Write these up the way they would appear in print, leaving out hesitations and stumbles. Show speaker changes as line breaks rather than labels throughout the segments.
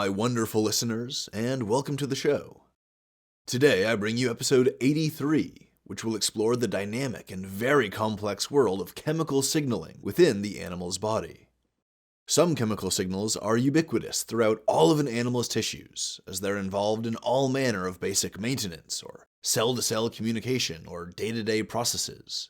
my wonderful listeners, and welcome to the show. Today I bring you episode 83, which will explore the dynamic and very complex world of chemical signaling within the animal's body. Some chemical signals are ubiquitous throughout all of an animal's tissues, as they're involved in all manner of basic maintenance, or cell-to-cell communication, or day-to-day processes.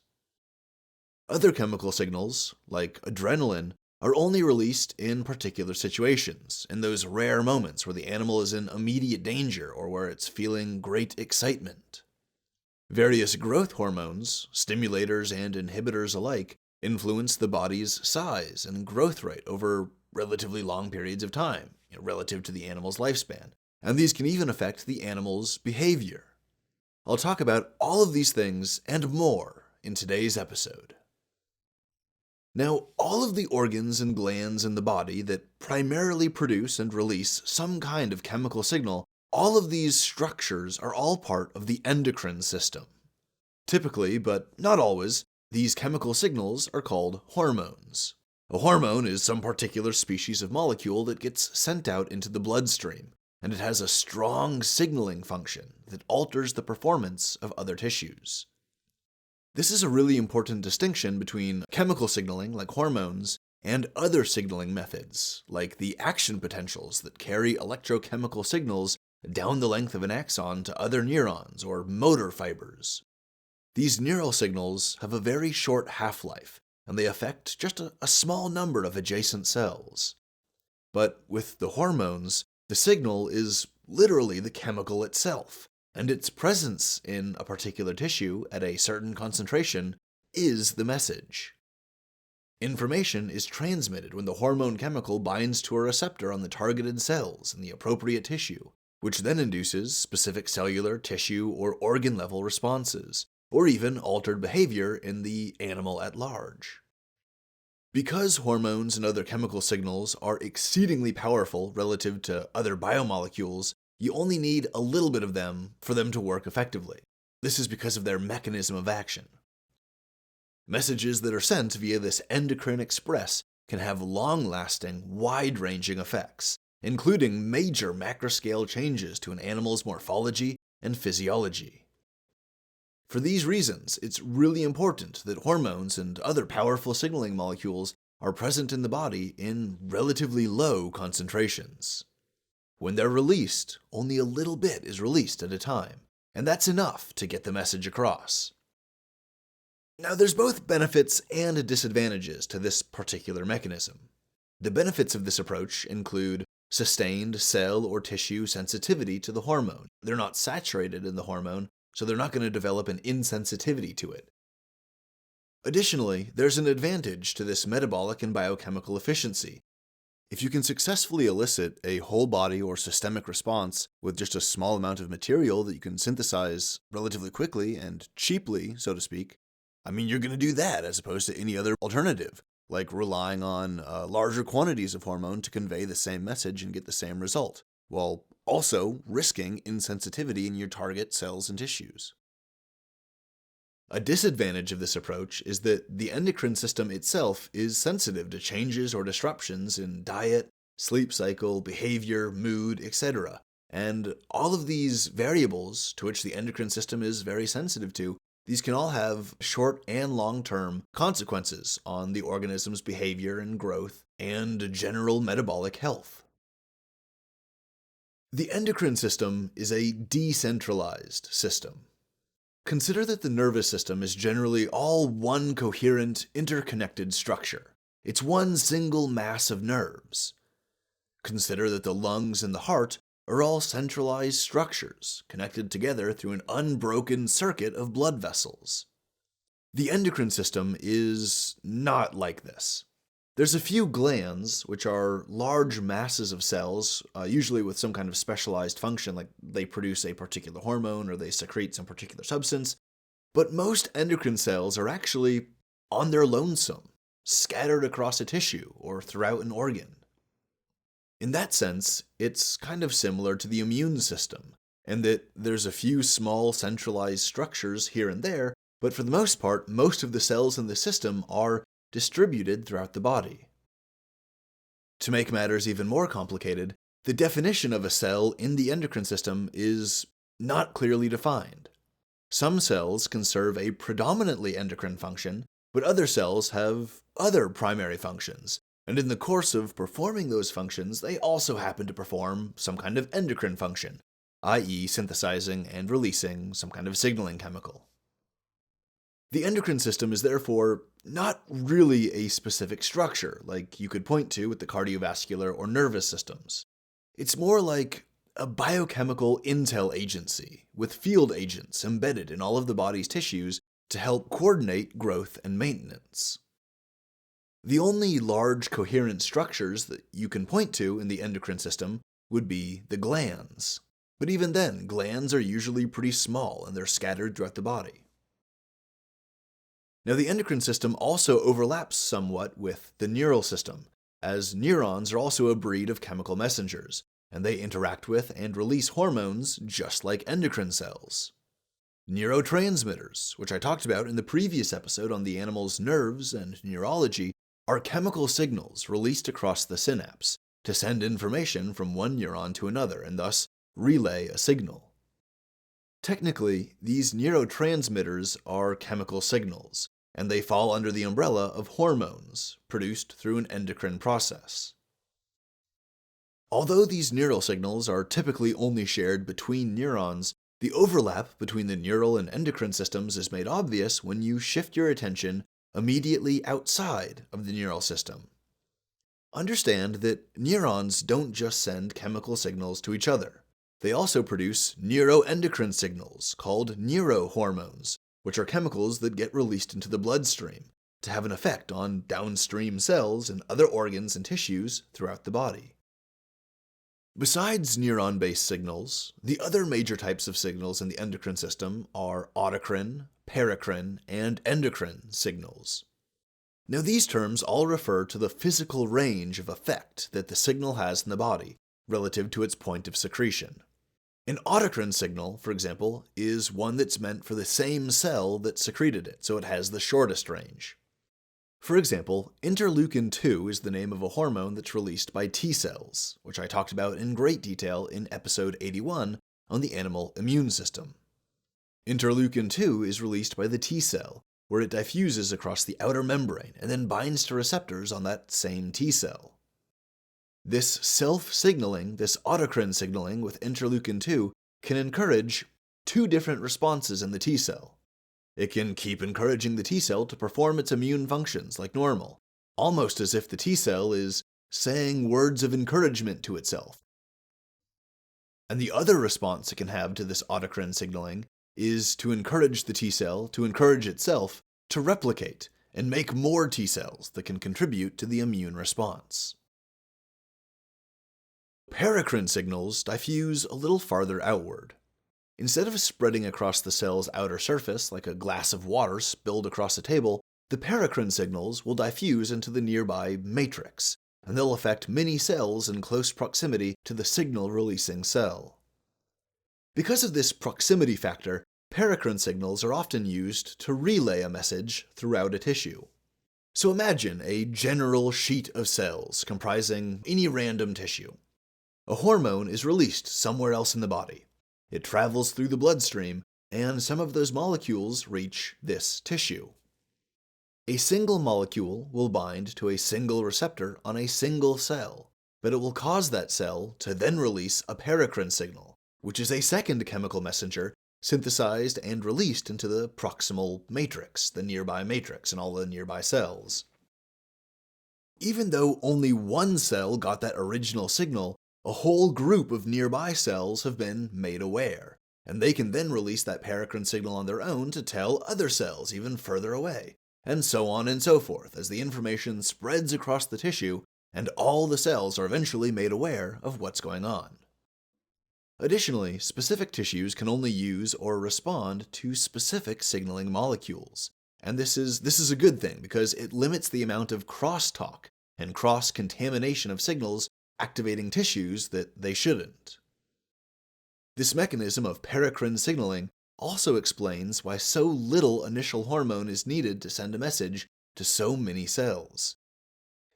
Other chemical signals, like adrenaline, are only released in particular situations, in those rare moments where the animal is in immediate danger or where it's feeling great excitement. Various growth hormones, stimulators and inhibitors alike, influence the body's size and growth rate over relatively long periods of time, relative to the animal's lifespan, and these can even affect the animal's behavior. I'll talk about all of these things and more in today's episode. Now, all of the organs and glands in the body that primarily produce and release some kind of chemical signal, all of these structures are all part of the endocrine system. Typically, but not always, these chemical signals are called hormones. A hormone is some particular species of molecule that gets sent out into the bloodstream, and it has a strong signaling function that alters the performance of other tissues. This is a really important distinction between chemical signaling, like hormones, and other signaling methods, like the action potentials that carry electrochemical signals down the length of an axon to other neurons or motor fibers. These neural signals have a very short half-life, and they affect just a small number of adjacent cells. But with the hormones, the signal is literally the chemical itself, and its presence in a particular tissue at a certain concentration is the message. Information is transmitted when the hormone chemical binds to a receptor on the targeted cells in the appropriate tissue, which then induces specific cellular, tissue, or organ-level responses, or even altered behavior in the animal at large. Because hormones and other chemical signals are exceedingly powerful relative to other biomolecules, you only need a little bit of them for them to work effectively. This is because of their mechanism of action. Messages that are sent via this endocrine express can have long-lasting, wide-ranging effects, including major macroscale changes to an animal's morphology and physiology. For these reasons, it's really important that hormones and other powerful signaling molecules are present in the body in relatively low concentrations. When they're released, only a little bit is released at a time, and that's enough to get the message across. Now, there's both benefits and disadvantages to this particular mechanism. The benefits of this approach include sustained cell or tissue sensitivity to the hormone. They're not saturated in the hormone, so they're not going to develop an insensitivity to it. Additionally, there's an advantage to this metabolic and biochemical efficiency. If you can successfully elicit a whole body or systemic response with just a small amount of material that you can synthesize relatively quickly and cheaply, so to speak, you're going to do that as opposed to any other alternative, like relying on larger quantities of hormone to convey the same message and get the same result, while also risking insensitivity in your target cells and tissues. A disadvantage of this approach is that the endocrine system itself is sensitive to changes or disruptions in diet, sleep cycle, behavior, mood, etc. And all of these variables to which the endocrine system is very sensitive to, these can all have short and long-term consequences on the organism's behavior and growth and general metabolic health. The endocrine system is a decentralized system. Consider that the nervous system is generally all one coherent, interconnected structure. It's one single mass of nerves. Consider that the lungs and the heart are all centralized structures, connected together through an unbroken circuit of blood vessels. The endocrine system is not like this. There's a few glands, which are large masses of cells, usually with some kind of specialized function, like they produce a particular hormone or they secrete some particular substance, but most endocrine cells are actually on their lonesome, scattered across a tissue or throughout an organ. In that sense, it's kind of similar to the immune system, in that there's a few small centralized structures here and there, but for the most part, most of the cells in the system are distributed throughout the body. To make matters even more complicated, The definition of a cell in the endocrine system is not clearly defined. Some cells can serve a predominantly endocrine function, but other cells have other primary functions, and in the course of performing those functions, they also happen to perform some kind of endocrine function, i.e. synthesizing and releasing some kind of signaling chemical. The endocrine system is therefore not really a specific structure, like you could point to with the cardiovascular or nervous systems. It's more like a biochemical intel agency, with field agents embedded in all of the body's tissues to help coordinate growth and maintenance. The only large coherent structures that you can point to in the endocrine system would be the glands. But even then, glands are usually pretty small and they're scattered throughout the body. Now, the endocrine system also overlaps somewhat with the neural system, as neurons are also a breed of chemical messengers, and they interact with and release hormones just like endocrine cells. Neurotransmitters, which I talked about in the previous episode on the animal's nerves and neurology, are chemical signals released across the synapse to send information from one neuron to another and thus relay a signal. Technically, these neurotransmitters are chemical signals, and they fall under the umbrella of hormones produced through an endocrine process. Although these neural signals are typically only shared between neurons, the overlap between the neural and endocrine systems is made obvious when you shift your attention immediately outside of the neural system. Understand that neurons don't just send chemical signals to each other. They also produce neuroendocrine signals called neurohormones, which are chemicals that get released into the bloodstream to have an effect on downstream cells and other organs and tissues throughout the body. Besides neuron-based signals, the other major types of signals in the endocrine system are autocrine, paracrine, and endocrine signals. Now, these terms all refer to the physical range of effect that the signal has in the body relative to its point of secretion. An autocrine signal, for example, is one that's meant for the same cell that secreted it, so it has the shortest range. For example, interleukin-2 is the name of a hormone that's released by T cells, which I talked about in great detail in episode 81 on the animal immune system. Interleukin-2 is released by the T cell, where it diffuses across the outer membrane and then binds to receptors on that same T cell. This self-signaling, this autocrine signaling with interleukin-2 can encourage two different responses in the T cell. It can keep encouraging the T cell to perform its immune functions like normal, almost as if the T cell is saying words of encouragement to itself. And the other response it can have to this autocrine signaling is to encourage the T cell to encourage itself to replicate and make more T cells that can contribute to the immune response. Paracrine signals diffuse a little farther outward. Instead of spreading across the cell's outer surface like a glass of water spilled across a table, the paracrine signals will diffuse into the nearby matrix, and they'll affect many cells in close proximity to the signal-releasing cell. Because of this proximity factor, paracrine signals are often used to relay a message throughout a tissue. So imagine a general sheet of cells comprising any random tissue. A hormone is released somewhere else in the body. It travels through the bloodstream, and some of those molecules reach this tissue. A single molecule will bind to a single receptor on a single cell, but it will cause that cell to then release a paracrine signal, which is a second chemical messenger synthesized and released into the proximal matrix, the nearby matrix, and all the nearby cells. Even though only one cell got that original signal, a whole group of nearby cells have been made aware, and they can then release that paracrine signal on their own to tell other cells even further away, and so on and so forth as the information spreads across the tissue and all the cells are eventually made aware of what's going on. Additionally, specific tissues can only use or respond to specific signaling molecules, and this is a good thing because it limits the amount of crosstalk and cross-contamination of signals activating tissues that they shouldn't. This mechanism of paracrine signaling also explains why so little initial hormone is needed to send a message to so many cells.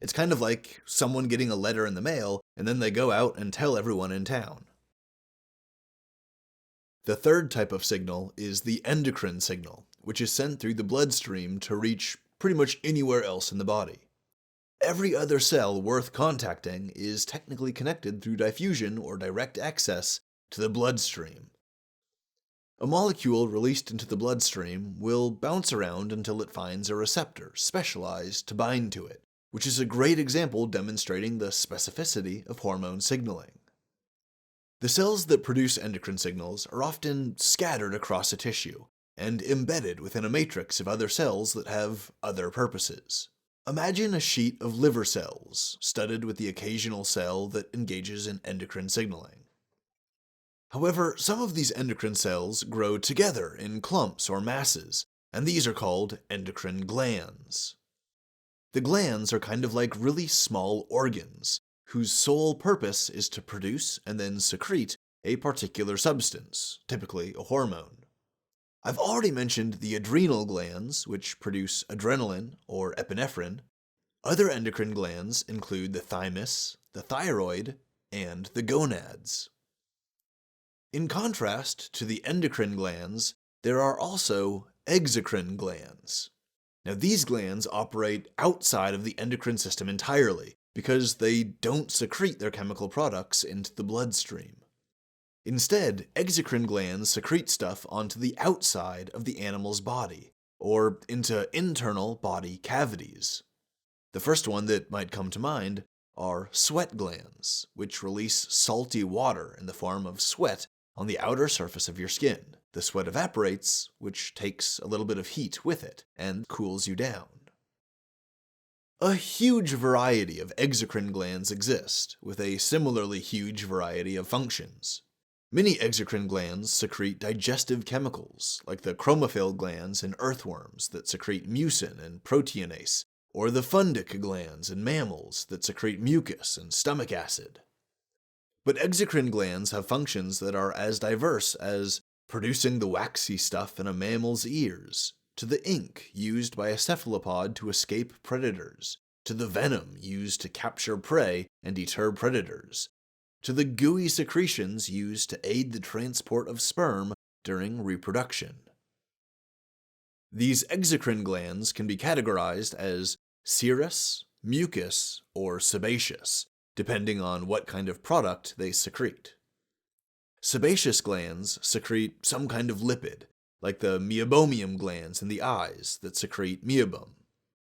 It's kind of like someone getting a letter in the mail, and then they go out and tell everyone in town. The third type of signal is the endocrine signal, which is sent through the bloodstream to reach pretty much anywhere else in the body. Every other cell worth contacting is technically connected through diffusion or direct access to the bloodstream. A molecule released into the bloodstream will bounce around until it finds a receptor specialized to bind to it, which is a great example demonstrating the specificity of hormone signaling. The cells that produce endocrine signals are often scattered across a tissue and embedded within a matrix of other cells that have other purposes. Imagine a sheet of liver cells studded with the occasional cell that engages in endocrine signaling. However, some of these endocrine cells grow together in clumps or masses, and these are called endocrine glands. The glands are kind of like really small organs, whose sole purpose is to produce and then secrete a particular substance, typically a hormone. I've already mentioned the adrenal glands, which produce adrenaline or epinephrine. Other endocrine glands include the thymus, the thyroid, and the gonads. In contrast to the endocrine glands, there are also exocrine glands. Now, these glands operate outside of the endocrine system entirely because they don't secrete their chemical products into the bloodstream. Instead, exocrine glands secrete stuff onto the outside of the animal's body, or into internal body cavities. The first one that might come to mind are sweat glands, which release salty water in the form of sweat on the outer surface of your skin. The sweat evaporates, which takes a little bit of heat with it and cools you down. A huge variety of exocrine glands exist, with a similarly huge variety of functions. Many exocrine glands secrete digestive chemicals, like the chromophil glands in earthworms that secrete mucin and proteinase, or the fundic glands in mammals that secrete mucus and stomach acid. But exocrine glands have functions that are as diverse as producing the waxy stuff in a mammal's ears, to the ink used by a cephalopod to escape predators, to the venom used to capture prey and deter predators, to the gooey secretions used to aid the transport of sperm during reproduction. These exocrine glands can be categorized as serous, mucous, or sebaceous, depending on what kind of product they secrete. Sebaceous glands secrete some kind of lipid, like the meibomium glands in the eyes that secrete meibum.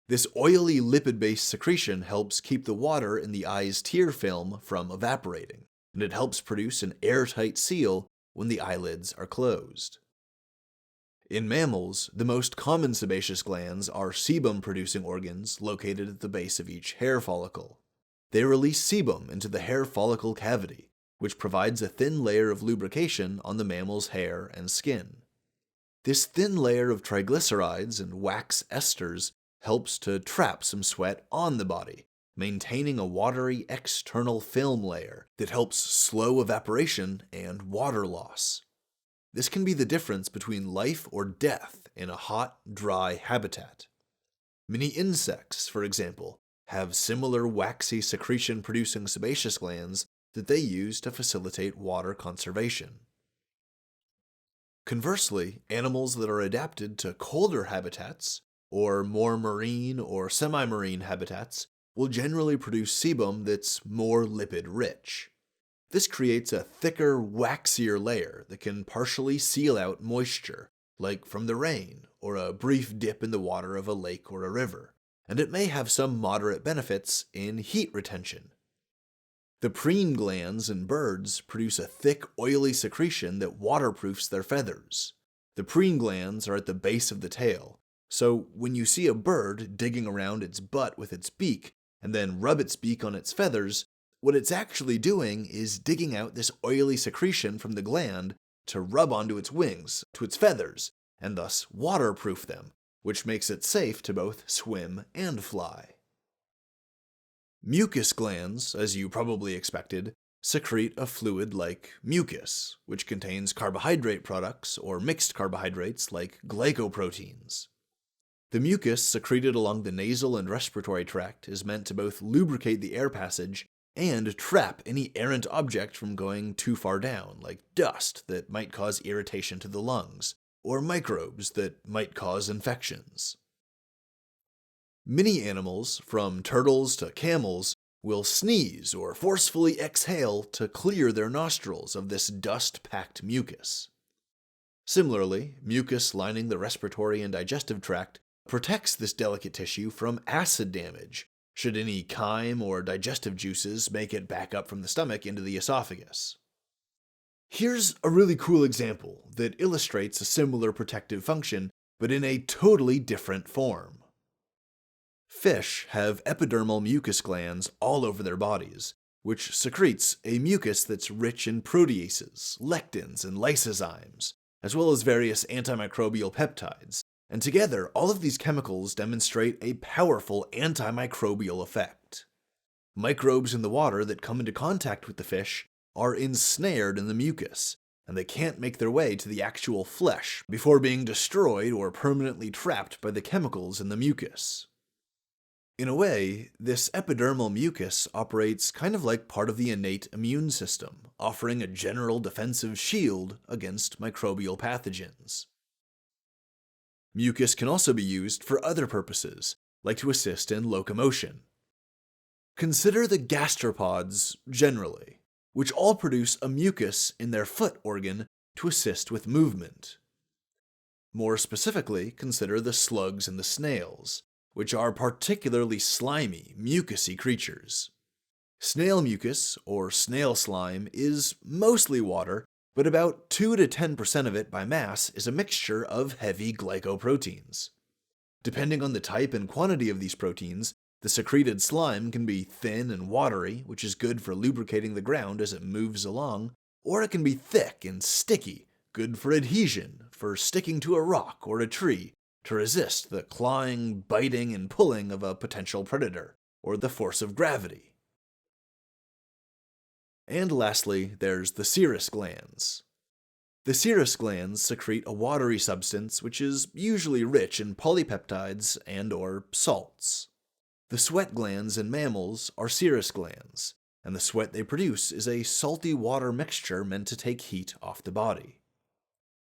This oily lipid-based secretion helps keep the water in the eye's tear film from evaporating, and it helps produce an airtight seal when the eyelids are closed. In mammals, the most common sebaceous glands are sebum-producing organs located at the base of each hair follicle. They release sebum into the hair follicle cavity, which provides a thin layer of lubrication on the mammal's hair and skin. This thin layer of triglycerides and wax esters helps to trap some sweat on the body, maintaining a watery external film layer that helps slow evaporation and water loss. This can be the difference between life or death in a hot, dry habitat. Many insects, for example, have similar waxy secretion-producing sebaceous glands that they use to facilitate water conservation. Conversely, animals that are adapted to colder habitats, or more marine or semi-marine habitats, will generally produce sebum that's more lipid-rich. This creates a thicker, waxier layer that can partially seal out moisture, like from the rain or a brief dip in the water of a lake or a river, and it may have some moderate benefits in heat retention. The preen glands in birds produce a thick, oily secretion that waterproofs their feathers. The preen glands are at the base of the tail, so when you see a bird digging around its butt with its beak and then rub its beak on its feathers, what it's actually doing is digging out this oily secretion from the gland to rub onto its wings, to its feathers, and thus waterproof them, which makes it safe to both swim and fly. Mucous glands, as you probably expected, secrete a fluid like mucus, which contains carbohydrate products or mixed carbohydrates like glycoproteins. The mucus secreted along the nasal and respiratory tract is meant to both lubricate the air passage and trap any errant object from going too far down, like dust that might cause irritation to the lungs, or microbes that might cause infections. Many animals, from turtles to camels, will sneeze or forcefully exhale to clear their nostrils of this dust-packed mucus. Similarly, mucus lining the respiratory and digestive tract protects this delicate tissue from acid damage, should any chyme or digestive juices make it back up from the stomach into the esophagus. Here's a really cool example that illustrates a similar protective function, but in a totally different form. Fish have epidermal mucous glands all over their bodies, which secretes a mucus that's rich in proteases, lectins, and lysozymes, as well as various antimicrobial peptides, and together all of these chemicals demonstrate a powerful antimicrobial effect. Microbes in the water that come into contact with the fish are ensnared in the mucus, and they can't make their way to the actual flesh before being destroyed or permanently trapped by the chemicals in the mucus. In a way, this epidermal mucus operates kind of like part of the innate immune system, offering a general defensive shield against microbial pathogens. Mucus can also be used for other purposes, like to assist in locomotion. Consider the gastropods generally, which all produce a mucus in their foot organ to assist with movement. More specifically, consider the slugs and the snails, which are particularly slimy, mucousy creatures. Snail mucus, or snail slime, is mostly water, but about 2 to 10% of it by mass is a mixture of heavy glycoproteins. Depending on the type and quantity of these proteins, the secreted slime can be thin and watery, which is good for lubricating the ground as it moves along, or it can be thick and sticky, good for adhesion, for sticking to a rock or a tree, to resist the clawing, biting, and pulling of a potential predator, or the force of gravity. And lastly, there's the serous glands. The serous glands secrete a watery substance which is usually rich in polypeptides and/or salts. The sweat glands in mammals are serous glands, and the sweat they produce is a salty water mixture meant to take heat off the body.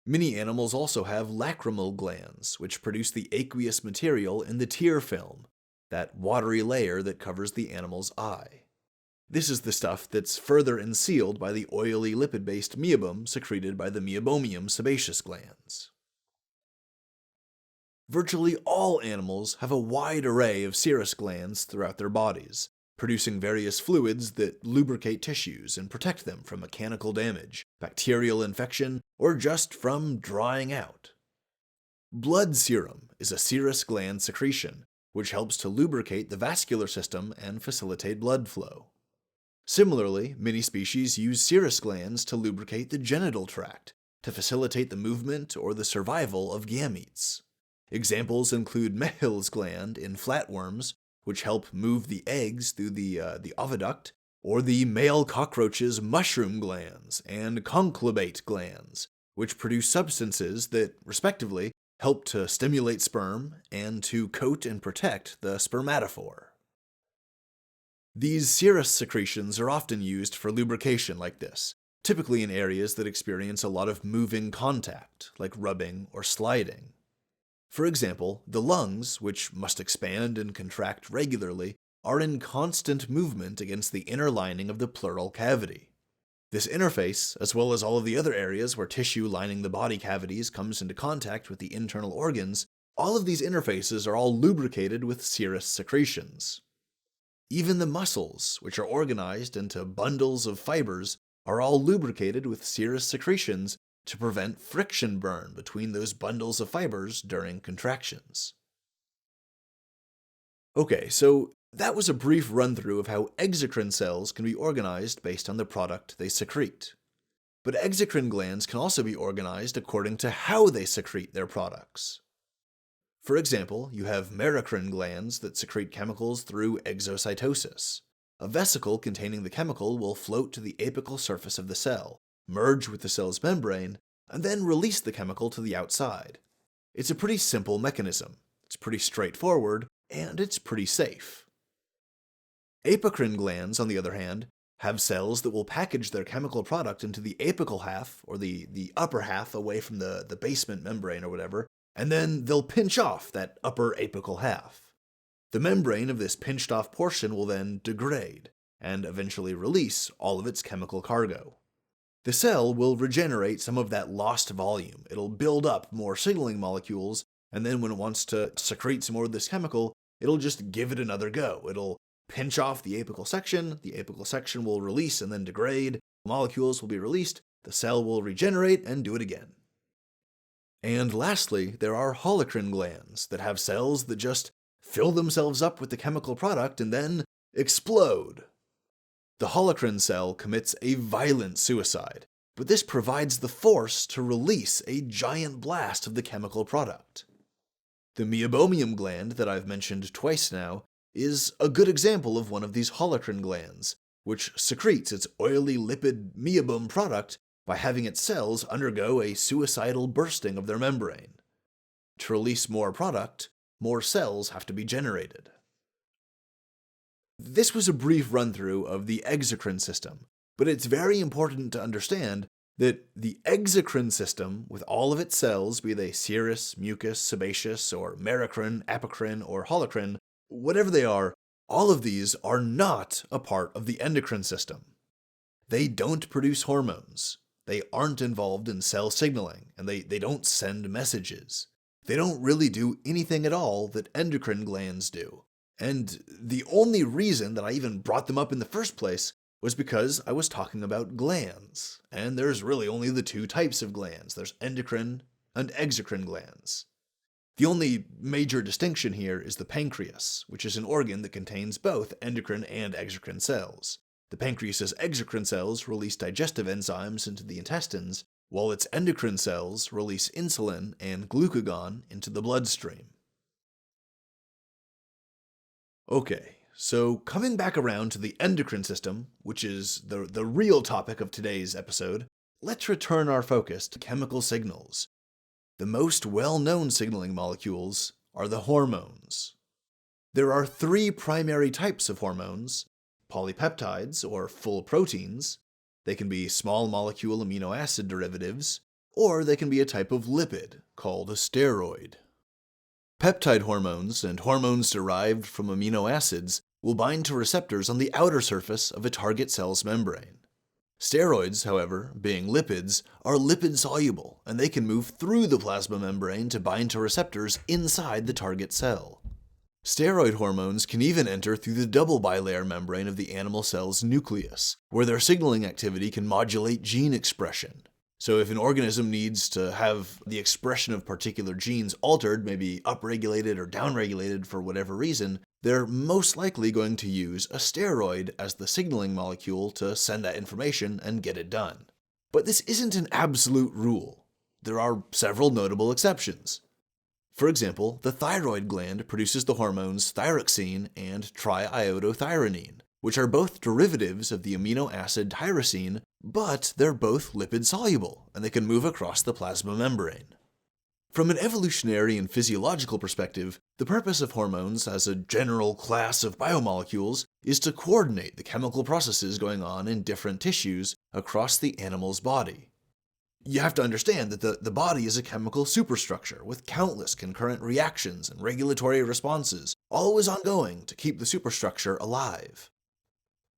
Many animals also have lacrimal glands, which produce the aqueous material in the tear film, that watery layer that covers the animal's eye. This is the stuff that's further ensealed by the oily lipid-based meibum secreted by the meibomium sebaceous glands. Virtually all animals have a wide array of serous glands throughout their bodies, producing various fluids that lubricate tissues and protect them from mechanical damage, bacterial infection, or just from drying out. Blood serum is a serous gland secretion, which helps to lubricate the vascular system and facilitate blood flow. Similarly, many species use serous glands to lubricate the genital tract, to facilitate the movement or the survival of gametes. Examples include Mehill's gland in flatworms, which help move the eggs through the oviduct, or the male cockroach's mushroom glands and conclavate glands, which produce substances that, respectively, help to stimulate sperm and to coat and protect the spermatophore. These serous secretions are often used for lubrication like this, typically in areas that experience a lot of moving contact, like rubbing or sliding. For example, the lungs, which must expand and contract regularly, are in constant movement against the inner lining of the pleural cavity. This interface, as well as all of the other areas where tissue lining the body cavities comes into contact with the internal organs, all of these interfaces are all lubricated with serous secretions. Even the muscles, which are organized into bundles of fibers, are all lubricated with serous secretions to prevent friction burn between those bundles of fibers during contractions. Okay, so that was a brief run-through of how exocrine cells can be organized based on the product they secrete. But exocrine glands can also be organized according to how they secrete their products. For example, you have merocrine glands that secrete chemicals through exocytosis. A vesicle containing the chemical will float to the apical surface of the cell, merge with the cell's membrane, and then release the chemical to the outside. It's a pretty simple mechanism. It's pretty straightforward, and it's pretty safe. Apocrine glands, on the other hand, have cells that will package their chemical product into the apical half, or the upper half away from the basement membrane or whatever, and then they'll pinch off that upper apical half. The membrane of this pinched off portion will then degrade, and eventually release all of its chemical cargo. The cell will regenerate some of that lost volume. It'll build up more signaling molecules, and then when it wants to secrete some more of this chemical, it'll just give it another go. It'll pinch off the apical section will release and then degrade, molecules will be released, the cell will regenerate and do it again. And lastly, there are holocrine glands that have cells that just fill themselves up with the chemical product and then explode. The holocrine cell commits a violent suicide, but this provides the force to release a giant blast of the chemical product. The meibomium gland that I've mentioned twice now is a good example of one of these holocrine glands, which secretes its oily lipid meibum product by having its cells undergo a suicidal bursting of their membrane. To release more product, more cells have to be generated. This was a brief run-through of the exocrine system, but it's very important to understand that the exocrine system, with all of its cells, be they serous, mucous, sebaceous, or merocrine, apocrine, or holocrine, whatever they are, all of these are not a part of the endocrine system. They don't produce hormones. They aren't involved in cell signaling, and they don't send messages. They don't really do anything at all that endocrine glands do. And the only reason that I even brought them up in the first place was because I was talking about glands, and there's really only the two types of glands. There's endocrine and exocrine glands. The only major distinction here is the pancreas, which is an organ that contains both endocrine and exocrine cells. The pancreas's exocrine cells release digestive enzymes into the intestines, while its endocrine cells release insulin and glucagon into the bloodstream. Okay, so coming back around to the endocrine system, which is the real topic of today's episode, let's return our focus to chemical signals. The most well-known signaling molecules are the hormones. There are three primary types of hormones: polypeptides, or full proteins. They can be small molecule amino acid derivatives, or they can be a type of lipid called a steroid. Peptide hormones and hormones derived from amino acids will bind to receptors on the outer surface of a target cell's membrane. Steroids, however, being lipids, are lipid-soluble, and they can move through the plasma membrane to bind to receptors inside the target cell. Steroid hormones can even enter through the double bilayer membrane of the animal cell's nucleus, where their signaling activity can modulate gene expression. So if an organism needs to have the expression of particular genes altered, maybe upregulated or downregulated for whatever reason, they're most likely going to use a steroid as the signaling molecule to send that information and get it done. But this isn't an absolute rule. There are several notable exceptions. For example, the thyroid gland produces the hormones thyroxine and triiodothyronine, which are both derivatives of the amino acid tyrosine, but they're both lipid-soluble, and they can move across the plasma membrane. From an evolutionary and physiological perspective, the purpose of hormones as a general class of biomolecules is to coordinate the chemical processes going on in different tissues across the animal's body. You have to understand that the body is a chemical superstructure with countless concurrent reactions and regulatory responses, always ongoing to keep the superstructure alive.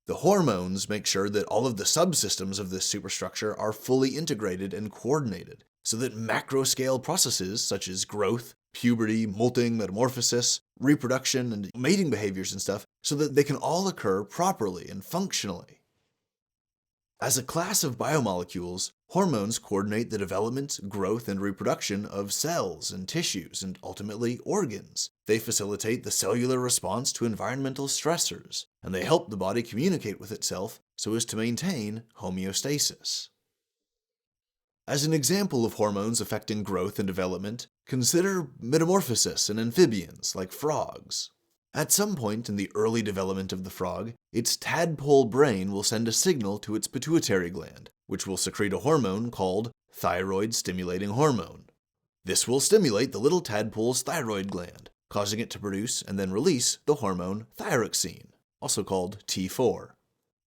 The hormones make sure that all of the subsystems of this superstructure are fully integrated and coordinated, so that macro-scale processes such as growth, puberty, molting, metamorphosis, reproduction, and mating behaviors and stuff, so that they can all occur properly and functionally. As a class of biomolecules, hormones coordinate the development, growth, and reproduction of cells and tissues, and ultimately organs. They facilitate the cellular response to environmental stressors, and they help the body communicate with itself so as to maintain homeostasis. As an example of hormones affecting growth and development, consider metamorphosis in amphibians like frogs. At some point in the early development of the frog, its tadpole brain will send a signal to its pituitary gland, which will secrete a hormone called thyroid-stimulating hormone. This will stimulate the little tadpole's thyroid gland, causing it to produce and then release the hormone thyroxine, also called T4.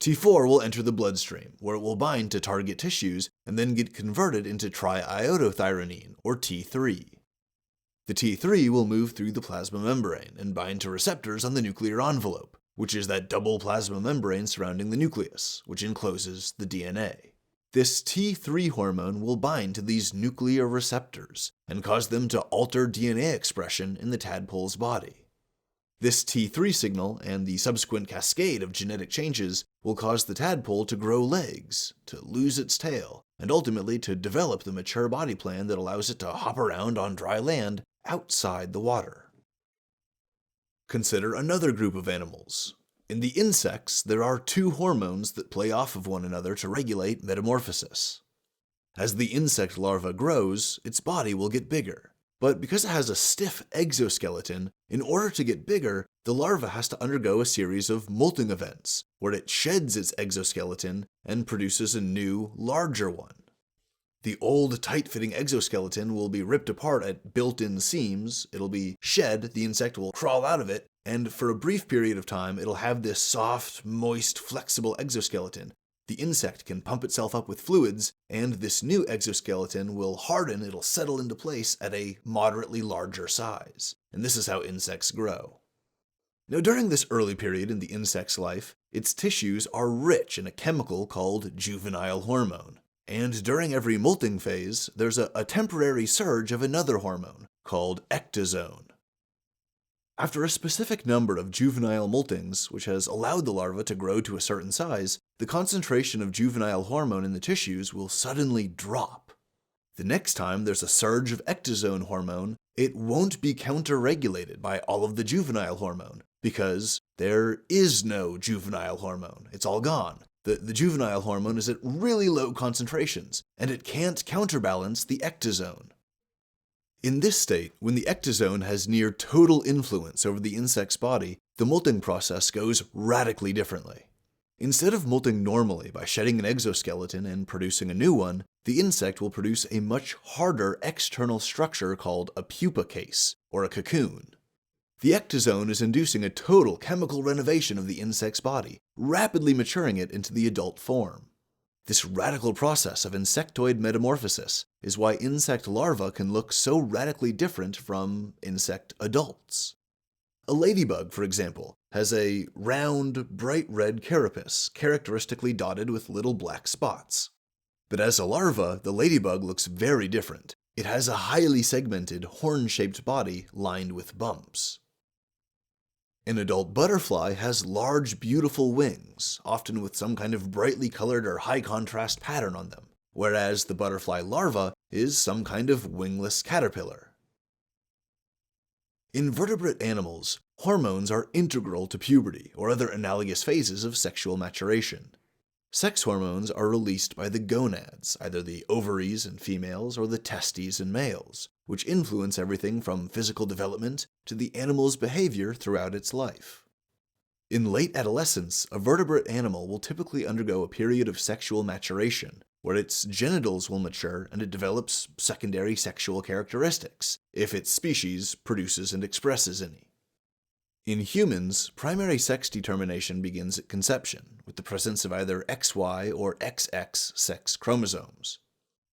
T4 will enter the bloodstream, where it will bind to target tissues and then get converted into triiodothyronine, or T3. The T3 will move through the plasma membrane and bind to receptors on the nuclear envelope, which is that double plasma membrane surrounding the nucleus, which encloses the DNA. This T3 hormone will bind to these nuclear receptors and cause them to alter DNA expression in the tadpole's body. This T3 signal and the subsequent cascade of genetic changes will cause the tadpole to grow legs, to lose its tail, and ultimately to develop the mature body plan that allows it to hop around on dry land outside the water. Consider another group of animals. In the insects, there are two hormones that play off of one another to regulate metamorphosis. As the insect larva grows, its body will get bigger. But because it has a stiff exoskeleton, in order to get bigger, the larva has to undergo a series of molting events, where it sheds its exoskeleton and produces a new, larger one. The old, tight-fitting exoskeleton will be ripped apart at built-in seams, it'll be shed, the insect will crawl out of it, and for a brief period of time, it'll have this soft, moist, flexible exoskeleton. The insect can pump itself up with fluids, and this new exoskeleton will harden, it'll settle into place at a moderately larger size. And this is how insects grow. Now, during this early period in the insect's life, its tissues are rich in a chemical called juvenile hormone. And during every molting phase, there's a temporary surge of another hormone called ecdysone. After a specific number of juvenile moltings, which has allowed the larva to grow to a certain size, the concentration of juvenile hormone in the tissues will suddenly drop. The next time there's a surge of ecdysone hormone, it won't be counter-regulated by all of the juvenile hormone, because there is no juvenile hormone. It's all gone. The juvenile hormone is at really low concentrations, and it can't counterbalance the ecdysone. In this state, when the ecdysone has near total influence over the insect's body, the molting process goes radically differently. Instead of molting normally by shedding an exoskeleton and producing a new one, the insect will produce a much harder external structure called a pupa case, or a cocoon. The ecdysone is inducing a total chemical renovation of the insect's body, rapidly maturing it into the adult form. This radical process of insectoid metamorphosis is why insect larvae can look so radically different from insect adults. A ladybug, for example, has a round, bright red carapace, characteristically dotted with little black spots. But as a larva, the ladybug looks very different. It has a highly segmented, horn-shaped body lined with bumps. An adult butterfly has large, beautiful wings, often with some kind of brightly colored or high-contrast pattern on them, whereas the butterfly larva is some kind of wingless caterpillar. In vertebrate animals, hormones are integral to puberty or other analogous phases of sexual maturation. Sex hormones are released by the gonads, either the ovaries in females or the testes in males, which influence everything from physical development to the animal's behavior throughout its life. In late adolescence, a vertebrate animal will typically undergo a period of sexual maturation, where its genitals will mature and it develops secondary sexual characteristics, if its species produces and expresses any. In humans, primary sex determination begins at conception, with the presence of either XY or XX sex chromosomes.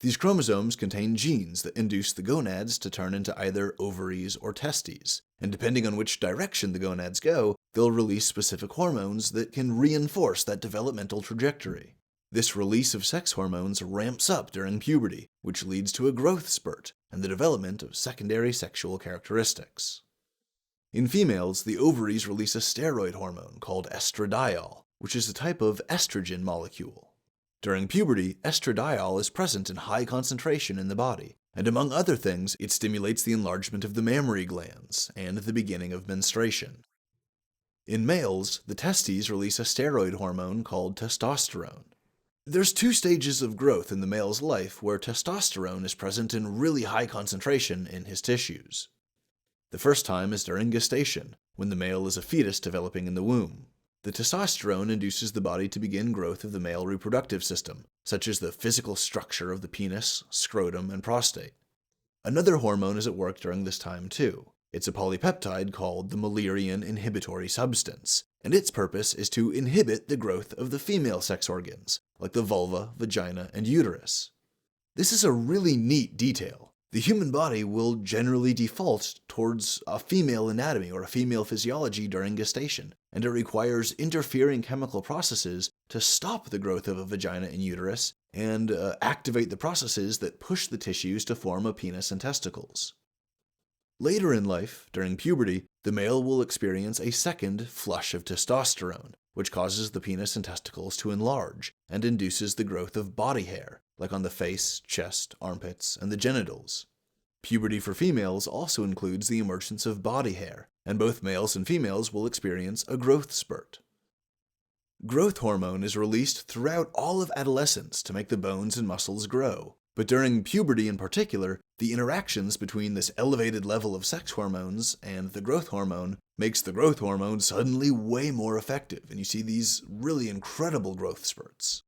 These chromosomes contain genes that induce the gonads to turn into either ovaries or testes, and depending on which direction the gonads go, they'll release specific hormones that can reinforce that developmental trajectory. This release of sex hormones ramps up during puberty, which leads to a growth spurt and the development of secondary sexual characteristics. In females, the ovaries release a steroid hormone called estradiol, which is a type of estrogen molecule. During puberty, estradiol is present in high concentration in the body, and among other things, it stimulates the enlargement of the mammary glands and the beginning of menstruation. In males, the testes release a steroid hormone called testosterone. There's 2 stages of growth in the male's life where testosterone is present in really high concentration in his tissues. The first time is during gestation, when the male is a fetus developing in the womb. The testosterone induces the body to begin growth of the male reproductive system, such as the physical structure of the penis, scrotum, and prostate. Another hormone is at work during this time too, It's a polypeptide called the Müllerian inhibitory substance, and its purpose is to inhibit the growth of the female sex organs, like the vulva, vagina, and uterus. This is a really neat detail. The human body will generally default towards a female anatomy or a female physiology during gestation, and it requires interfering chemical processes to stop the growth of a vagina and uterus and activate the processes that push the tissues to form a penis and testicles. Later in life, during puberty, the male will experience a second flush of testosterone, which causes the penis and testicles to enlarge and induces the growth of body hair, like on the face, chest, armpits, and the genitals. Puberty for females also includes the emergence of body hair, and both males and females will experience a growth spurt. Growth hormone is released throughout all of adolescence to make the bones and muscles grow, but during puberty in particular, the interactions between this elevated level of sex hormones and the growth hormone makes the growth hormone suddenly way more effective, and you see these really incredible growth spurts.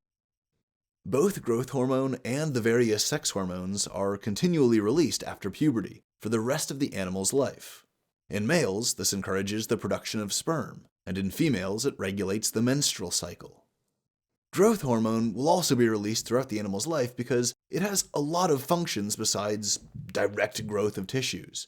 Both growth hormone and the various sex hormones are continually released after puberty for the rest of the animal's life. In males, this encourages the production of sperm, and in females, it regulates the menstrual cycle. Growth hormone will also be released throughout the animal's life because it has a lot of functions besides direct growth of tissues.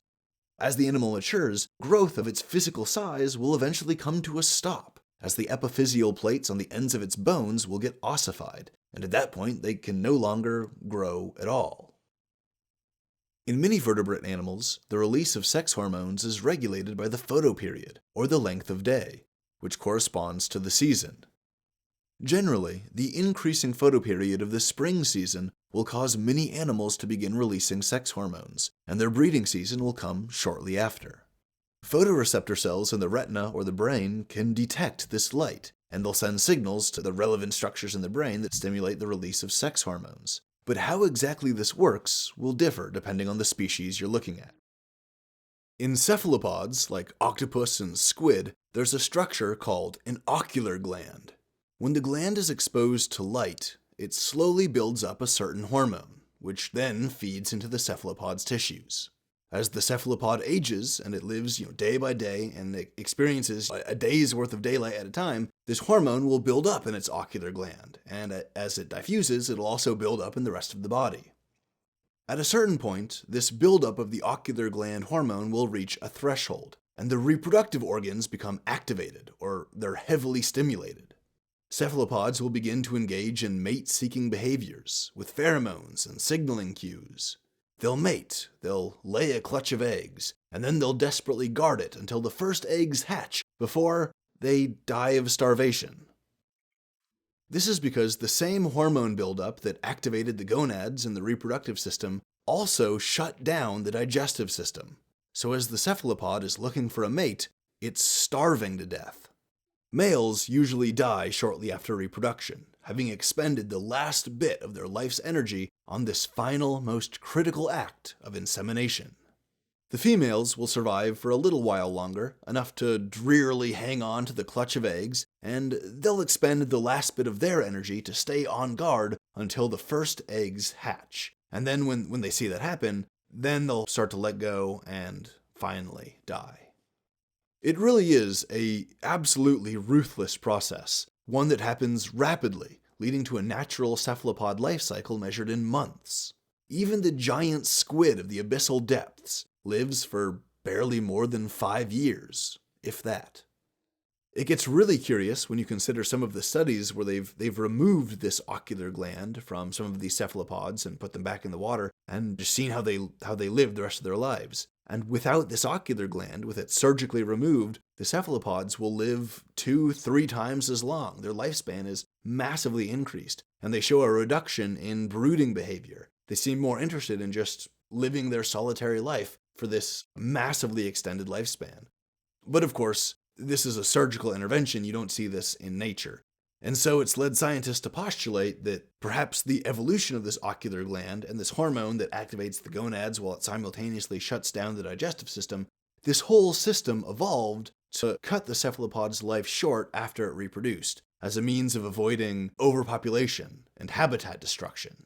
As the animal matures, growth of its physical size will eventually come to a stop, as the epiphyseal plates on the ends of its bones will get ossified, and at that point they can no longer grow at all. In many vertebrate animals, the release of sex hormones is regulated by the photoperiod, or the length of day, which corresponds to the season. Generally, the increasing photoperiod of the spring season will cause many animals to begin releasing sex hormones, and their breeding season will come shortly after. Photoreceptor cells in the retina or the brain can detect this light, and they'll send signals to the relevant structures in the brain that stimulate the release of sex hormones. But how exactly this works will differ depending on the species you're looking at. In cephalopods, like octopus and squid, there's a structure called an ocular gland. When the gland is exposed to light, it slowly builds up a certain hormone, which then feeds into the cephalopod's tissues. As the cephalopod ages and it lives day by day and it experiences a day's worth of daylight at a time, this hormone will build up in its ocular gland, and as it diffuses, it'll also build up in the rest of the body. At a certain point, this buildup of the ocular gland hormone will reach a threshold, and the reproductive organs become activated, or they're heavily stimulated. Cephalopods will begin to engage in mate-seeking behaviors with pheromones and signaling cues. They'll mate, they'll lay a clutch of eggs, and then they'll desperately guard it until the first eggs hatch before they die of starvation. This is because the same hormone buildup that activated the gonads in the reproductive system also shut down the digestive system. So as the cephalopod is looking for a mate, it's starving to death. Males usually die shortly after reproduction, having expended the last bit of their life's energy on this final, most critical act of insemination. The females will survive for a little while longer, enough to drearily hang on to the clutch of eggs, and they'll expend the last bit of their energy to stay on guard until the first eggs hatch. And then when they see that happen, then they'll start to let go and finally die. It really is a absolutely ruthless process, one that happens rapidly, leading to a natural cephalopod life cycle measured in months. Even the giant squid of the abyssal depths lives for barely more than 5 years, if that. It gets really curious when you consider some of the studies where they've removed this ocular gland from some of these cephalopods and put them back in the water and just seen how they live the rest of their lives. And without this ocular gland, with it surgically removed, the cephalopods will live 2-3 times as long. Their lifespan is massively increased, and they show a reduction in brooding behavior. They seem more interested in just living their solitary life for this massively extended lifespan. But of course, this is a surgical intervention. You don't see this in nature. And so it's led scientists to postulate that perhaps the evolution of this ocular gland and this hormone that activates the gonads while it simultaneously shuts down the digestive system, this whole system evolved to cut the cephalopod's life short after it reproduced, as a means of avoiding overpopulation and habitat destruction.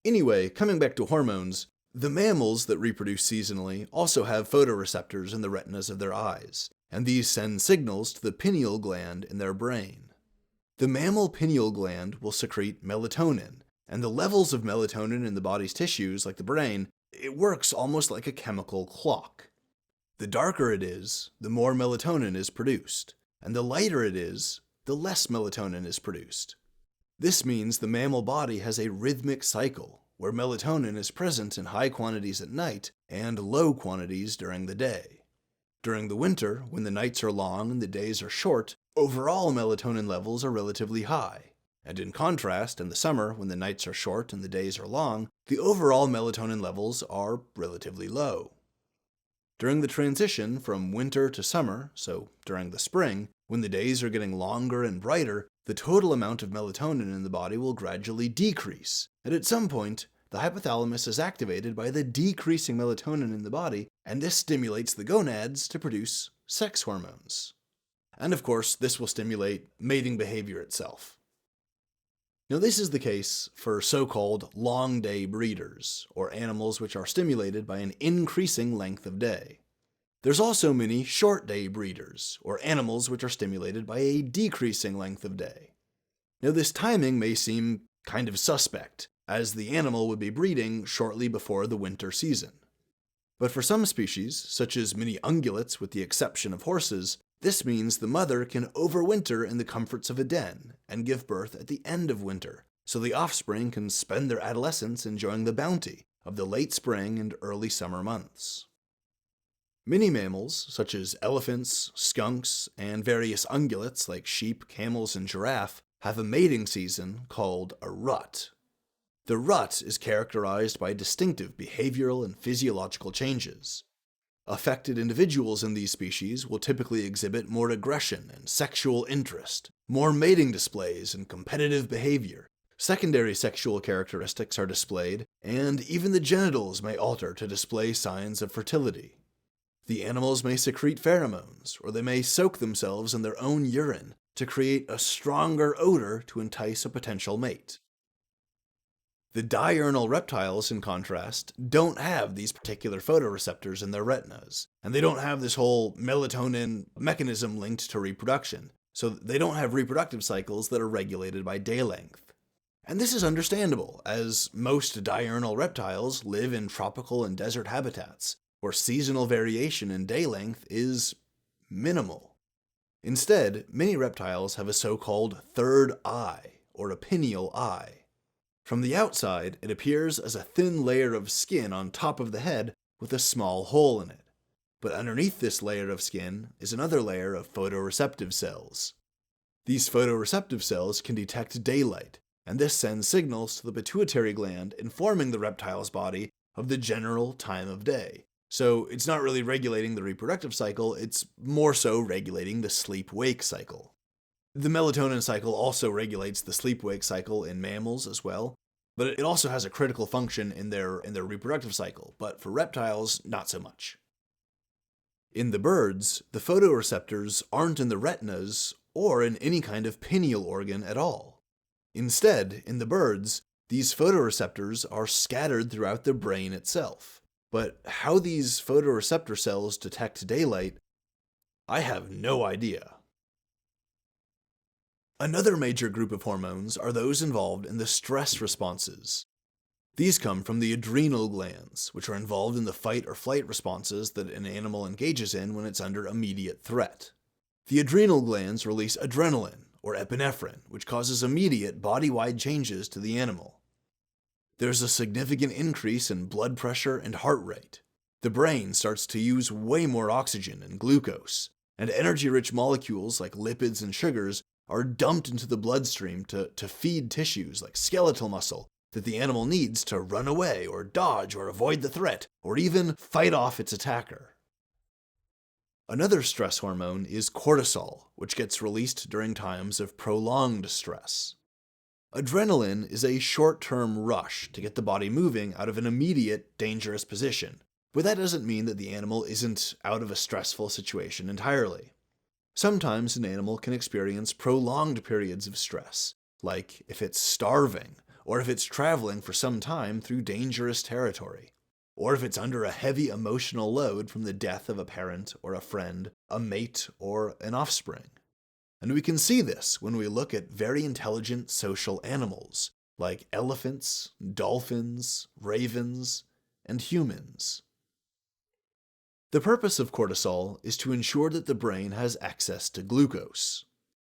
Anyway, coming back to hormones, The mammals that reproduce seasonally also have photoreceptors in the retinas of their eyes, and these send signals to the pineal gland in their brain. The mammal pineal gland will secrete melatonin, and the levels of melatonin in the body's tissues, like the brain, it works almost like a chemical clock. The darker it is, the more melatonin is produced, and the lighter it is, the less melatonin is produced. This means the mammal body has a rhythmic cycle, where melatonin is present in high quantities at night and low quantities during the day. During the winter, when the nights are long and the days are short, overall melatonin levels are relatively high. And in contrast, in the summer, when the nights are short and the days are long, the overall melatonin levels are relatively low. During the transition from winter to summer, so during the spring, when the days are getting longer and brighter, the total amount of melatonin in the body will gradually decrease, and at some point, the hypothalamus is activated by the decreasing melatonin in the body, and this stimulates the gonads to produce sex hormones. And of course, this will stimulate mating behavior itself. Now, this is the case for so-called long-day breeders, or animals which are stimulated by an increasing length of day. There's also many short-day breeders, or animals which are stimulated by a decreasing length of day. Now, this timing may seem kind of suspect, as the animal would be breeding shortly before the winter season. But for some species, such as many ungulates with the exception of horses, this means the mother can overwinter in the comforts of a den and give birth at the end of winter, so the offspring can spend their adolescence enjoying the bounty of the late spring and early summer months. Many mammals, such as elephants, skunks, and various ungulates like sheep, camels, and giraffe, have a mating season called a rut. The rut is characterized by distinctive behavioral and physiological changes. Affected individuals in these species will typically exhibit more aggression and sexual interest, more mating displays and competitive behavior. Secondary sexual characteristics are displayed, and even the genitals may alter to display signs of fertility. The animals may secrete pheromones, or they may soak themselves in their own urine to create a stronger odor to entice a potential mate. The diurnal reptiles, in contrast, don't have these particular photoreceptors in their retinas, and they don't have this whole melatonin mechanism linked to reproduction, so they don't have reproductive cycles that are regulated by day length. And this is understandable, as most diurnal reptiles live in tropical and desert habitats, where seasonal variation in day length is minimal. Instead, many reptiles have a so-called third eye, or a pineal eye. From the outside, it appears as a thin layer of skin on top of the head with a small hole in it. But underneath this layer of skin is another layer of photoreceptive cells. These photoreceptive cells can detect daylight, and this sends signals to the pituitary gland informing the reptile's body of the general time of day. So it's not really regulating the reproductive cycle, it's more so regulating the sleep-wake cycle. The melatonin cycle also regulates the sleep-wake cycle in mammals as well, but it also has a critical function in their reproductive cycle, but for reptiles, not so much. In the birds, the photoreceptors aren't in the retinas or in any kind of pineal organ at all. Instead, in the birds, these photoreceptors are scattered throughout the brain itself. But how these photoreceptor cells detect daylight, I have no idea. Another major group of hormones are those involved in the stress responses. These come from the adrenal glands, which are involved in the fight or flight responses that an animal engages in when it's under immediate threat. The adrenal glands release adrenaline, or epinephrine, which causes immediate body-wide changes to the animal. There's a significant increase in blood pressure and heart rate. The brain starts to use way more oxygen and glucose, and energy-rich molecules like lipids and sugars are dumped into the bloodstream to feed tissues like skeletal muscle that the animal needs to run away or dodge or avoid the threat, or even fight off its attacker. Another stress hormone is cortisol, which gets released during times of prolonged stress. Adrenaline is a short-term rush to get the body moving out of an immediate, dangerous position, but that doesn't mean that the animal isn't out of a stressful situation entirely. Sometimes an animal can experience prolonged periods of stress, like if it's starving, or if it's traveling for some time through dangerous territory. or if it's under a heavy emotional load from the death of a parent or a friend, a mate, or an offspring. And we can see this when we look at very intelligent social animals, like elephants, dolphins, ravens, and humans. The purpose of cortisol is to ensure that the brain has access to glucose.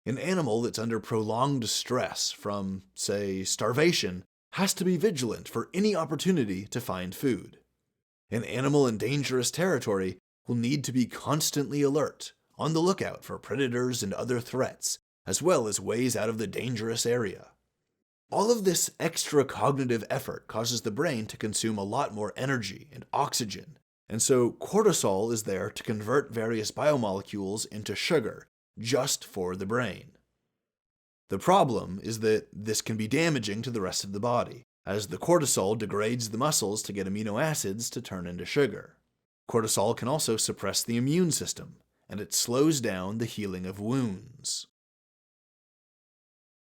An animal that's under prolonged stress from, say, starvation has to be vigilant for any opportunity to find food. An animal in dangerous territory will need to be constantly alert, on the lookout for predators and other threats, as well as ways out of the dangerous area. All of this extra cognitive effort causes the brain to consume a lot more energy and oxygen, and so cortisol is there to convert various biomolecules into sugar, just for the brain. The problem is that this can be damaging to the rest of the body, as the cortisol degrades the muscles to get amino acids to turn into sugar. Cortisol can also suppress the immune system, and it slows down the healing of wounds.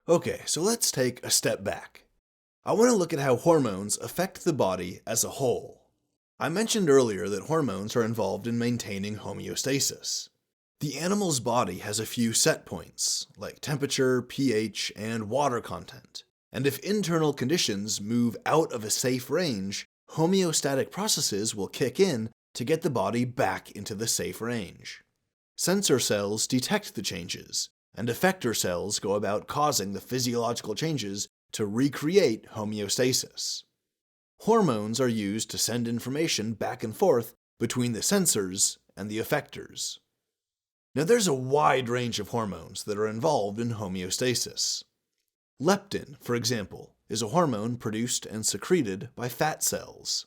Okay, so let's take a step back. I want to look at how hormones affect the body as a whole. I mentioned earlier that hormones are involved in maintaining homeostasis. The animal's body has a few set points, like temperature, pH, and water content. And if internal conditions move out of a safe range, homeostatic processes will kick in to get the body back into the safe range. Sensor cells detect the changes, and effector cells go about causing the physiological changes to recreate homeostasis. Hormones are used to send information back and forth between the sensors and the effectors. Now there's a wide range of hormones that are involved in homeostasis. Leptin, for example, is a hormone produced and secreted by fat cells.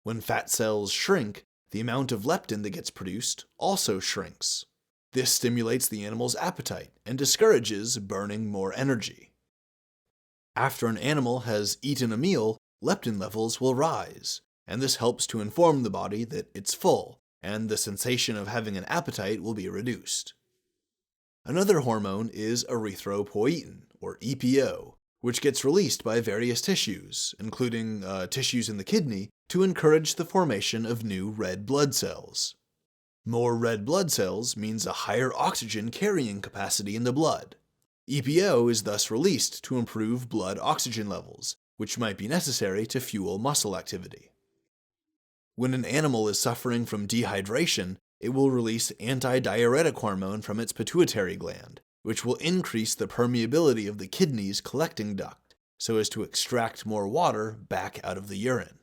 When fat cells shrink, the amount of leptin that gets produced also shrinks. This stimulates the animal's appetite and discourages burning more energy. After an animal has eaten a meal, leptin levels will rise, and this helps to inform the body that it's full, and the sensation of having an appetite will be reduced. Another hormone is erythropoietin, or EPO, which gets released by various tissues, including tissues in the kidney, to encourage the formation of new red blood cells. More red blood cells means a higher oxygen carrying capacity in the blood. EPO is thus released to improve blood oxygen levels, which might be necessary to fuel muscle activity. When an animal is suffering from dehydration, it will release antidiuretic hormone from its pituitary gland, which will increase the permeability of the kidney's collecting duct, so as to extract more water back out of the urine.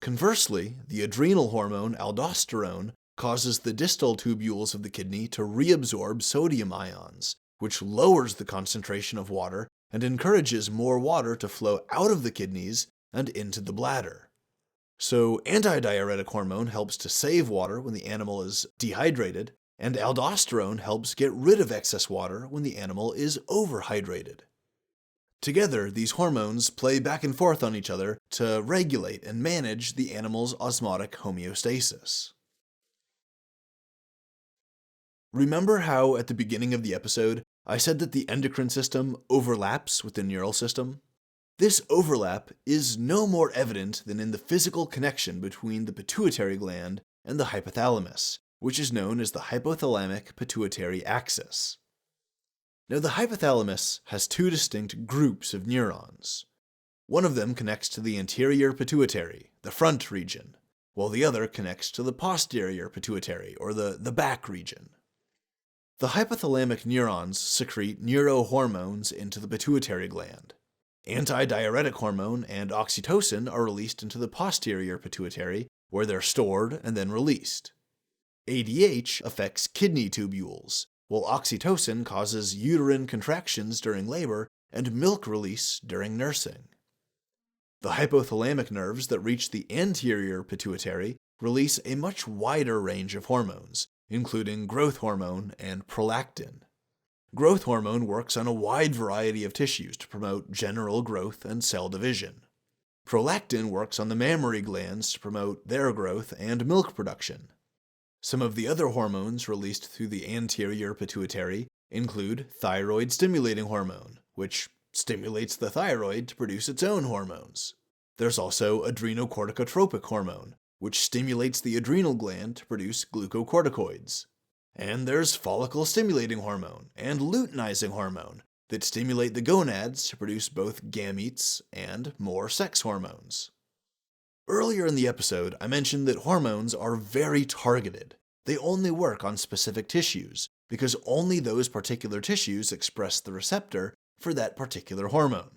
Conversely, the adrenal hormone aldosterone causes the distal tubules of the kidney to reabsorb sodium ions, which lowers the concentration of water and encourages more water to flow out of the kidneys and into the bladder. So antidiuretic hormone helps to save water when the animal is dehydrated, and aldosterone helps get rid of excess water when the animal is overhydrated. Together, these hormones play back and forth on each other to regulate and manage the animal's osmotic homeostasis. Remember how at the beginning of the episode I said that the endocrine system overlaps with the neural system? This overlap is no more evident than in the physical connection between the pituitary gland and the hypothalamus, which is known as the hypothalamic-pituitary axis. Now, the hypothalamus has two distinct groups of neurons. One of them connects to the anterior pituitary, the front region, while the other connects to the posterior pituitary, or the back region. The hypothalamic neurons secrete neurohormones into the pituitary gland. Antidiuretic hormone and oxytocin are released into the posterior pituitary, where they're stored and then released. ADH affects kidney tubules, while oxytocin causes uterine contractions during labor and milk release during nursing. The hypothalamic nerves that reach the anterior pituitary release a much wider range of hormones, including growth hormone and prolactin. Growth hormone works on a wide variety of tissues to promote general growth and cell division. Prolactin works on the mammary glands to promote their growth and milk production. Some of the other hormones released through the anterior pituitary include thyroid-stimulating hormone, which stimulates the thyroid to produce its own hormones. There's also adrenocorticotropic hormone, which stimulates the adrenal gland to produce glucocorticoids. And there's follicle-stimulating hormone and luteinizing hormone that stimulate the gonads to produce both gametes and more sex hormones. Earlier in the episode, I mentioned that hormones are very targeted. They only work on specific tissues, because only those particular tissues express the receptor for that particular hormone.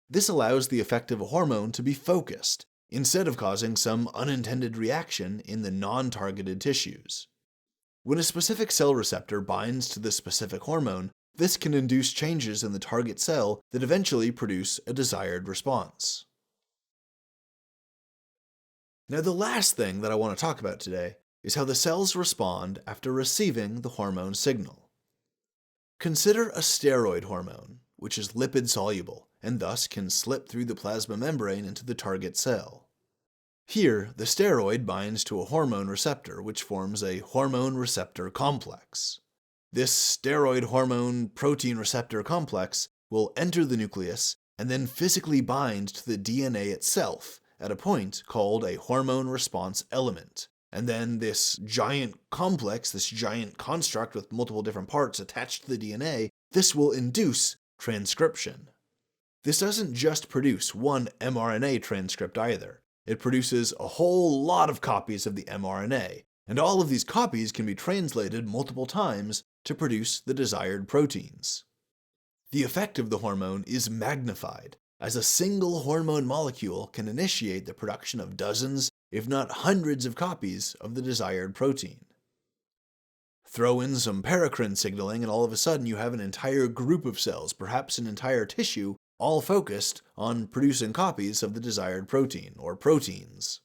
This allows the effect of a hormone to be focused, instead of causing some unintended reaction in the non-targeted tissues. When a specific cell receptor binds to the specific hormone, this can induce changes in the target cell that eventually produce a desired response. Now, the last thing that I want to talk about today is how the cells respond after receiving the hormone signal. Consider a steroid hormone, which is lipid-soluble and thus can slip through the plasma membrane into the target cell. Here, the steroid binds to a hormone receptor, which forms a hormone receptor complex. This steroid hormone protein receptor complex will enter the nucleus and then physically bind to the DNA itself at a point called a hormone response element. And then this giant complex, this giant construct with multiple different parts attached to the DNA, this will induce transcription. This doesn't just produce one mRNA transcript either. It produces a whole lot of copies of the mRNA, and all of these copies can be translated multiple times to produce the desired proteins. The effect of the hormone is magnified, as a single hormone molecule can initiate the production of dozens, if not hundreds of copies of the desired protein. Throw in some paracrine signaling and all of a sudden you have an entire group of cells, perhaps an entire tissue, all focused on producing copies of the desired protein, or proteins.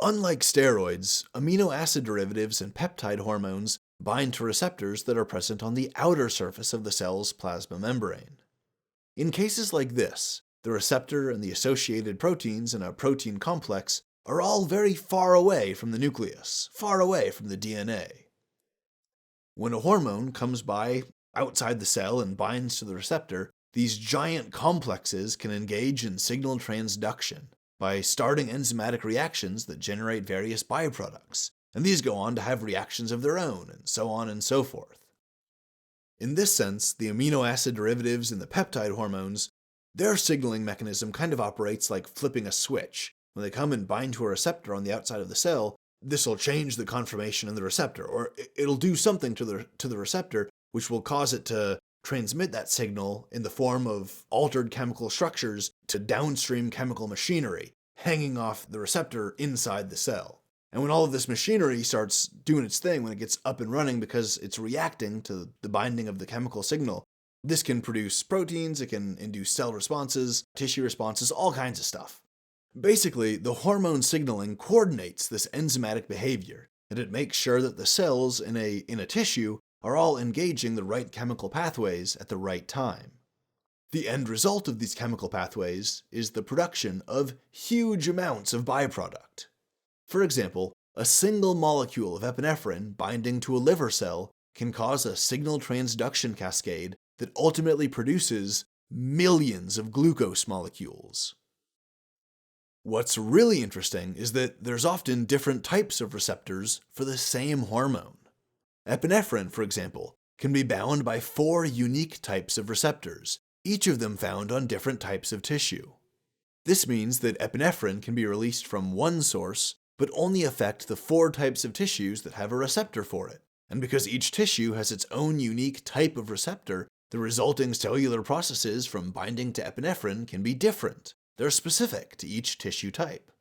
Unlike steroids, amino acid derivatives and peptide hormones bind to receptors that are present on the outer surface of the cell's plasma membrane. In cases like this, the receptor and the associated proteins in a protein complex are all very far away from the nucleus, far away from the DNA. When a hormone comes by outside the cell and binds to the receptor, these giant complexes can engage in signal transduction by starting enzymatic reactions that generate various byproducts, and these go on to have reactions of their own, and so on and so forth. In this sense, the amino acid derivatives and the peptide hormones, their signaling mechanism kind of operates like flipping a switch. When they come and bind to a receptor on the outside of the cell, this will change the conformation in the receptor, or it'll do something to the receptor which will cause it to transmit that signal in the form of altered chemical structures to downstream chemical machinery hanging off the receptor inside the cell. And when all of this machinery starts doing its thing, when it gets up and running because it's reacting to the binding of the chemical signal, this can produce proteins, it can induce cell responses, tissue responses, all kinds of stuff. Basically, the hormone signaling coordinates this enzymatic behavior, and it makes sure that the cells in a tissue are all engaging the right chemical pathways at the right time. The end result of these chemical pathways is the production of huge amounts of byproduct. For example, a single molecule of epinephrine binding to a liver cell can cause a signal transduction cascade that ultimately produces millions of glucose molecules. What's really interesting is that there's often different types of receptors for the same hormone. Epinephrine, for example, can be bound by 4 unique types of receptors, each of them found on different types of tissue. This means that epinephrine can be released from one source, but only affect the 4 types of tissues that have a receptor for it. And because each tissue has its own unique type of receptor, the resulting cellular processes from binding to epinephrine can be different. They're specific to each tissue type.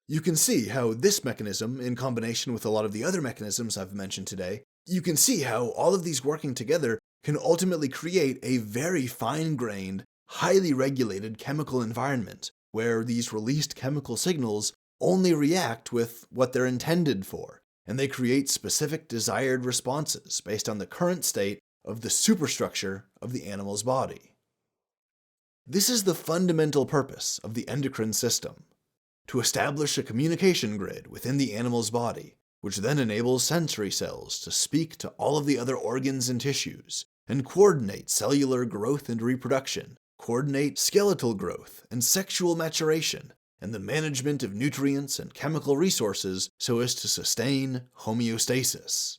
You can see how this mechanism, in combination with a lot of the other mechanisms I've mentioned today, you can see how all of these working together can ultimately create a very fine-grained, highly regulated chemical environment where these released chemical signals only react with what they're intended for, and they create specific desired responses based on the current state of the superstructure of the animal's body. This is the fundamental purpose of the endocrine system: to establish a communication grid within the animal's body, which then enables sensory cells to speak to all of the other organs and tissues, and coordinate cellular growth and reproduction coordinate skeletal growth and sexual maturation, and the management of nutrients and chemical resources so as to sustain homeostasis.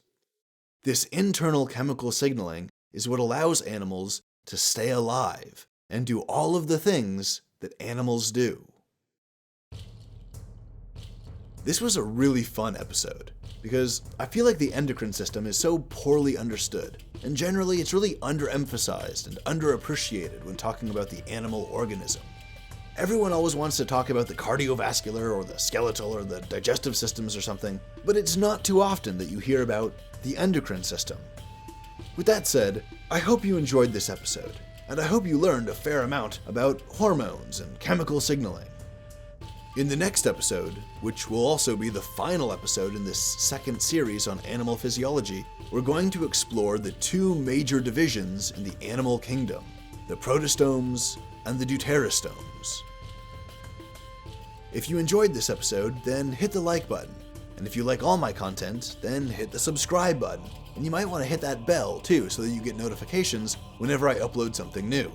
This internal chemical signaling is what allows animals to stay alive and do all of the things that animals do. This was a really fun episode, because I feel like the endocrine system is so poorly understood, and generally it's really underemphasized and underappreciated when talking about the animal organism. Everyone always wants to talk about the cardiovascular or the skeletal or the digestive systems or something, but it's not too often that you hear about the endocrine system. With that said, I hope you enjoyed this episode, and I hope you learned a fair amount about hormones and chemical signaling. In the next episode, which will also be the final episode in this second series on animal physiology, we're going to explore the two major divisions in the animal kingdom, the protostomes and the deuterostomes. If you enjoyed this episode, then hit the like button, and if you like all my content, then hit the subscribe button, and you might want to hit that bell too so that you get notifications whenever I upload something new.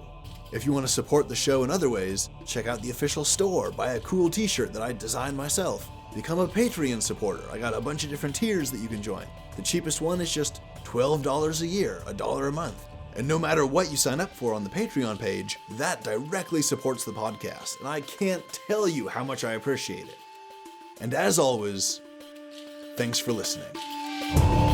If you want to support the show in other ways, check out the official store, buy a cool t-shirt that I designed myself, become a Patreon supporter. I got a bunch of different tiers that you can join. The cheapest one is just $12 a year, $1 a month. And no matter what you sign up for on the Patreon page, that directly supports the podcast, and I can't tell you how much I appreciate it. And as always, thanks for listening.